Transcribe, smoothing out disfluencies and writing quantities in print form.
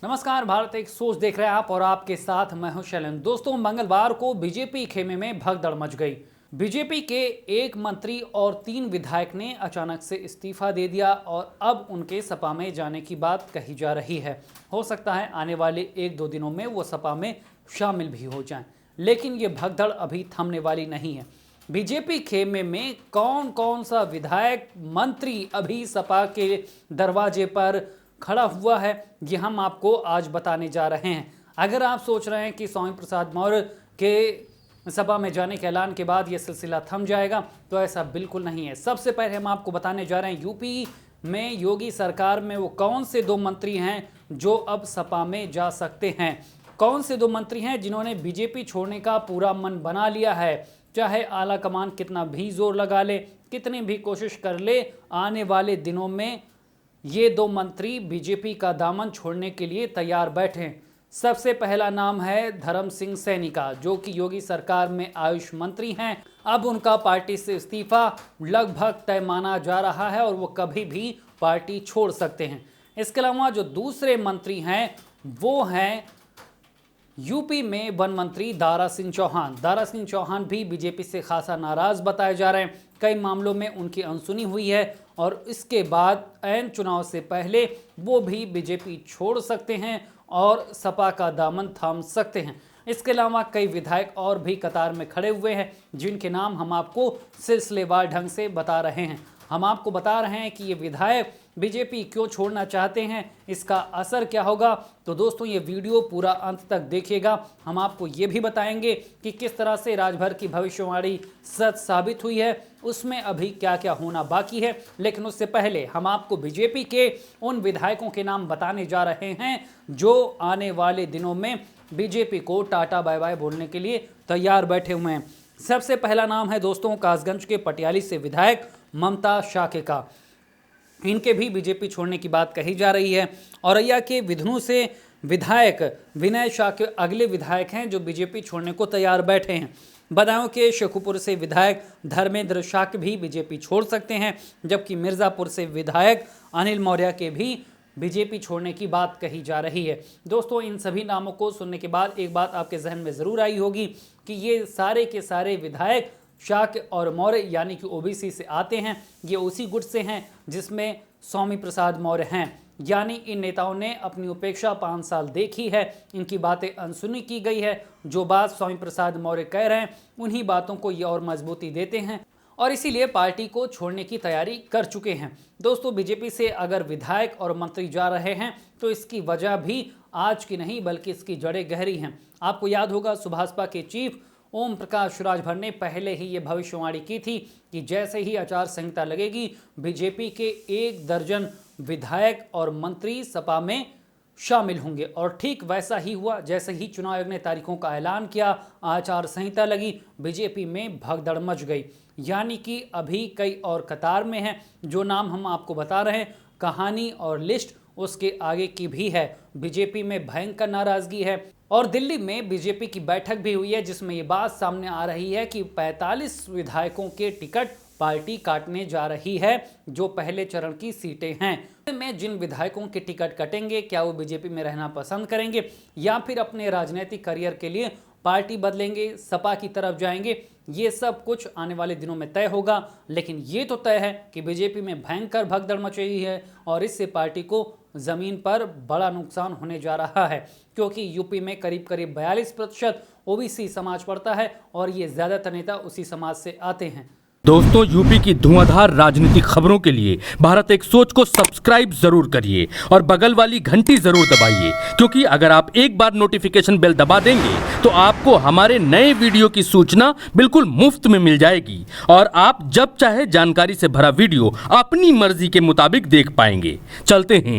नमस्कार, भारत एक सोच देख रहे हैं आप और आपके साथ मैं हूं शैलेंद्र। दोस्तों, मंगलवार को बीजेपी खेमे में भगदड़ मच गई। बीजेपी के एक मंत्री और 3 विधायक ने अचानक से इस्तीफा दे दिया और अब उनके सपा में जाने की बात कही जा रही है। हो सकता है आने वाले 1-2 दिनों में वो सपा में शामिल भी हो जाएं, लेकिन ये भगदड़ अभी थमने वाली नहीं है। बीजेपी खेमे में कौन कौन सा विधायक मंत्री अभी सपा के दरवाजे पर खड़ा हुआ है, ये हम आपको आज बताने जा रहे हैं। अगर आप सोच रहे हैं कि स्वामी प्रसाद मौर्य के सपा में जाने के ऐलान के बाद ये सिलसिला थम जाएगा, तो ऐसा बिल्कुल नहीं है। सबसे पहले हम आपको बताने जा रहे हैं यूपी में योगी सरकार में वो कौन से 2 मंत्री हैं जो अब सपा में जा सकते हैं। कौन से 2 मंत्री हैं जिन्होंने बीजेपी छोड़ने का पूरा मन बना लिया है। चाहे आला कमान कितना भी जोर लगा ले, कितनी भी कोशिश कर ले, आने वाले दिनों में ये 2 मंत्री बीजेपी का दामन छोड़ने के लिए तैयार बैठे हैं। सबसे पहला नाम है धर्म सिंह सैनी का, जो कि योगी सरकार में आयुष मंत्री हैं। अब उनका पार्टी से इस्तीफा लगभग तय माना जा रहा है और वो कभी भी पार्टी छोड़ सकते हैं। इसके अलावा जो दूसरे मंत्री हैं वो हैं यूपी में वन मंत्री दारा सिंह चौहान। दारा सिंह चौहान भी बीजेपी से खासा नाराज बताए जा रहे हैं। कई मामलों में उनकी अनसुनी हुई है और इसके बाद ऐन चुनाव से पहले वो भी बीजेपी छोड़ सकते हैं और सपा का दामन थाम सकते हैं। इसके अलावा कई विधायक और भी कतार में खड़े हुए हैं, जिनके नाम हम आपको सिलसिलेवार ढंग से बता रहे हैं। हम आपको बता रहे हैं कि ये विधायक बीजेपी क्यों छोड़ना चाहते हैं, इसका असर क्या होगा। तो दोस्तों, ये वीडियो पूरा अंत तक देखिएगा। हम आपको ये भी बताएंगे कि किस तरह से राजभर की भविष्यवाणी सच साबित हुई है, उसमें अभी क्या क्या होना बाकी है। लेकिन उससे पहले हम आपको बीजेपी के उन विधायकों के नाम बताने जा रहे हैं जो आने वाले दिनों में बीजेपी को टाटा बाय बाय बोलने के लिए तैयार बैठे हुए हैं। सबसे पहला नाम है दोस्तों कासगंज के पटियाली से विधायक ममता शाके का। इनके भी बीजेपी छोड़ने की बात कही जा रही है। औरैया के विधनु से विधायक विनय शाके अगले विधायक हैं जो बीजेपी छोड़ने को तैयार बैठे हैं। बदायूं के शेखुपुर से विधायक धर्मेंद्र शाके भी बीजेपी छोड़ सकते हैं, जबकि मिर्ज़ापुर से विधायक अनिल मौर्य के भी बीजेपी छोड़ने की बात कही जा रही है। दोस्तों, इन सभी नामों को सुनने के बाद एक बात आपके जहन में ज़रूर आई होगी कि ये सारे के सारे विधायक शाके और मौर्य यानी कि ओबीसी से आते हैं। ये उसी गुट से हैं जिसमें स्वामी प्रसाद मौर्य हैं। यानी इन नेताओं ने अपनी उपेक्षा 5 साल देखी है, इनकी बातें अनसुनी की गई है। जो बात स्वामी प्रसाद मौर्य कह रहे हैं, उन्हीं बातों को ये और मजबूती देते हैं और इसीलिए पार्टी को छोड़ने की तैयारी कर चुके हैं। दोस्तों, बीजेपी से अगर विधायक और मंत्री जा रहे हैं तो इसकी वजह भी आज की नहीं बल्कि इसकी जड़ें गहरी हैं। आपको याद होगा सुभाषपा के चीफ ओम प्रकाश राजभर ने पहले ही ये भविष्यवाणी की थी कि जैसे ही आचार संहिता लगेगी, बीजेपी के 1 दर्जन विधायक और मंत्री सपा में शामिल होंगे। और ठीक वैसा ही हुआ। जैसे ही चुनाव आयोग ने तारीखों का ऐलान किया, आचार संहिता लगी, बीजेपी में भगदड़ मच गई। यानी कि अभी कई और कतार में हैं। जो नाम हम आपको बता रहे हैं, कहानी और लिस्ट उसके आगे की भी है। बीजेपी में भयंकर नाराजगी है और दिल्ली में बीजेपी की बैठक भी हुई है, जिसमें ये बात सामने आ रही है कि 45 विधायकों के टिकट पार्टी काटने जा रही है, जो पहले चरण की सीटें हैं। में जिन विधायकों के टिकट कटेंगे, क्या वो बीजेपी में रहना पसंद करेंगे या फिर अपने राजनीतिक करियर के लिए पार्टी बदलेंगे, सपा की तरफ जाएंगे, ये सब कुछ आने वाले दिनों में तय होगा। लेकिन ये तो तय है कि बीजेपी में भयंकर भगदड़ मची हुई है और इससे पार्टी को ज़मीन पर बड़ा नुकसान होने जा रहा है, क्योंकि यूपी में करीब 42% ओबीसी समाज पड़ता है और ये ज़्यादातर नेता उसी समाज से आते हैं। दोस्तों, यूपी की धुआंधार राजनीतिक खबरों के लिए भारत एक सोच को सब्सक्राइब जरूर करिए और बगल वाली घंटी जरूर दबाइए, क्योंकि अगर आप एक बार नोटिफिकेशन बेल दबा देंगे तो आपको हमारे नए वीडियो की सूचना बिल्कुल मुफ्त में मिल जाएगी और आप जब चाहे जानकारी से भरा वीडियो अपनी मर्जी के मुताबिक देख पाएंगे। चलते हैं